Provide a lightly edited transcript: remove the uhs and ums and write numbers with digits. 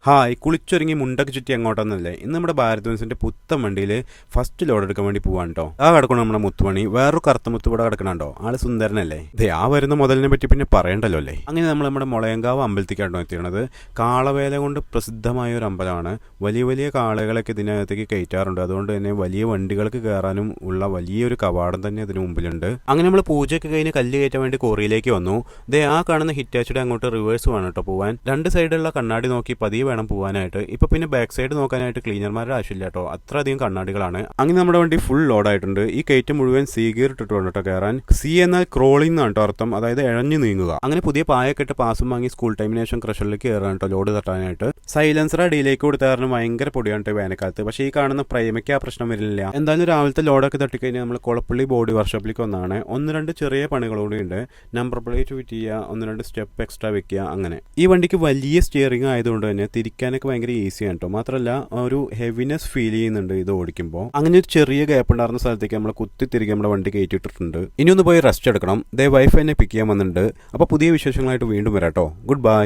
Hi, കുളിച്ചൊരുങ്ങി മുണ്ടൊക്കെ ചുറ്റി അങ്ങോട്ടൊന്നല്ലേ. ഇന്ന് നമ്മുടെ ഭാരത് ബെൻസിന്റെ പുത്തൻ വണ്ടിയിൽ ഫസ്റ്റ് ലോഡ് എടുക്കാൻ വേണ്ടി പോവാൻ കേട്ടോ. ആ കിടക്കണം നമ്മുടെ മുത്തുമണി. വേറൊരു കറുത്ത മുത്ത് ഇവിടെ കിടക്കണോ, ആള് സുന്ദരനല്ലേ. ദേ ആ വരുന്ന മുതലിനെ പറ്റി പിന്നെ പറയണ്ടല്ലോ അല്ലേ. അങ്ങനെ നമ്മൾ നമ്മുടെ മുളയങ്കാവ് അമ്പലത്തിക്കാട്ടോ എത്തിയത്. കാളവേല കൊണ്ട് പ്രസിദ്ധമായ ഒരു അമ്പലമാണ്. വലിയ വലിയ കാളകളൊക്കെ ഇതിനകത്തേക്ക് കയറ്റാറുണ്ട്. അതുകൊണ്ട് തന്നെ വലിയ വണ്ടികൾക്ക് കയറാനും ഉള്ള വലിയൊരു കവാടം തന്നെ അതിന് മുമ്പിലുണ്ട്. അങ്ങനെ നമ്മൾ പൂജയൊക്കെ കഴിഞ്ഞ് കല്ല് കയറ്റാൻ വേണ്ടി കോറിയിലേക്ക് വന്നു. ദേ ആ കാണുന്ന ഹിറ്റാച്ചിയുടെ അങ്ങോട്ട് റിവേഴ്സ് വേണം കേട്ടോ പോവാൻ. രണ്ട് സൈഡിലുള്ള കണ്ണാടി നോക്കി പതിയെ വേണം പോകാനായിട്ട്. ഇപ്പൊ പിന്നെ ബാക്ക് സൈഡ് നോക്കാനായിട്ട് ക്ലീനർമാരുടെ ആവശ്യമില്ല കേട്ടോ, അത്രയധികം കണ്ണാടികളാണ്. അങ്ങനെ നമ്മുടെ വണ്ടി ഫുൾ ലോഡായിട്ടുണ്ട്. ഈ കയറ്റം മുഴുവൻ സി ഗിയർ ഇട്ടിട്ട് വേണം കേട്ടോ കയറാൻ. സി എന്നാൽ ക്രോളിംഗ് എന്നാണ് കേട്ടോ അർത്ഥം, അതായത് ഇഴഞ്ഞു നീങ്ങുക. അങ്ങനെ പുതിയ പായൊക്കെ ഇട്ട് പാസും വാങ്ങി സ്കൂൾ ടൈമിന് ശേഷം ക്രഷറിലേക്ക് കയറാൻ കേട്ടോ ലോഡ് തട്ടാനായിട്ട്. സൈലൻസർ അടിയിലേക്ക് കൊടുത്ത കാരണം ഭയങ്കര പൊടിയാണ് കേട്ടോ വേനൽക്കാലത്ത്. പക്ഷേ ഈ കാണുന്ന പ്രേമയ്ക്ക് ആ പ്രശ്നം വരില്ല. എന്തായാലും രാവിലത്തെ ലോഡൊക്കെ തട്ടിക്കഴിഞ്ഞാൽ നമ്മൾ കുളപ്പള്ളി ബോഡി വർക്ക്ഷോപ്പിലേക്ക് വന്നാണ്. ഒന്ന് രണ്ട് ചെറിയ പണികളോടെ ഉണ്ട്. നമ്പർ പ്ലേറ്റ് ഫിറ്റ് ചെയ്യുക, ഒന്ന് രണ്ട് സ്റ്റെപ്പ് എക്സ്ട്രാ വെക്കുക. അങ്ങനെ ഈ വണ്ടിക്ക് വലിയ സ്റ്റിയറിംഗ് ആയതുകൊണ്ട് തന്നെ തിരിക്കാനൊക്കെ ഭയങ്കര ഈസിയാണ് കേട്ടോ. മാത്രമല്ല ഒരു ഹെവിനെസ് ഫീൽ ചെയ്യുന്നുണ്ട് ഇത് ഓടിക്കുമ്പോൾ. അങ്ങനെ ഒരു ചെറിയ ഗ്യാപ്പ് ഉണ്ടായിരുന്ന സ്ഥലത്തേക്ക് നമ്മൾ കുത്തി തിരികെ നമ്മുടെ വണ്ടി കയറ്റിയിട്ടിട്ടുണ്ട്. ഇനി ഒന്ന് പോയി റെസ്റ്റ് എടുക്കണം. ദേ വൈഫ് എന്നെ പിക്ക് ചെയ്യാൻ വന്നിട്ടുണ്ട്. അപ്പോൾ പുതിയ വിശേഷങ്ങളായിട്ട് വീണ്ടും വരാം കേട്ടോ. Good bye.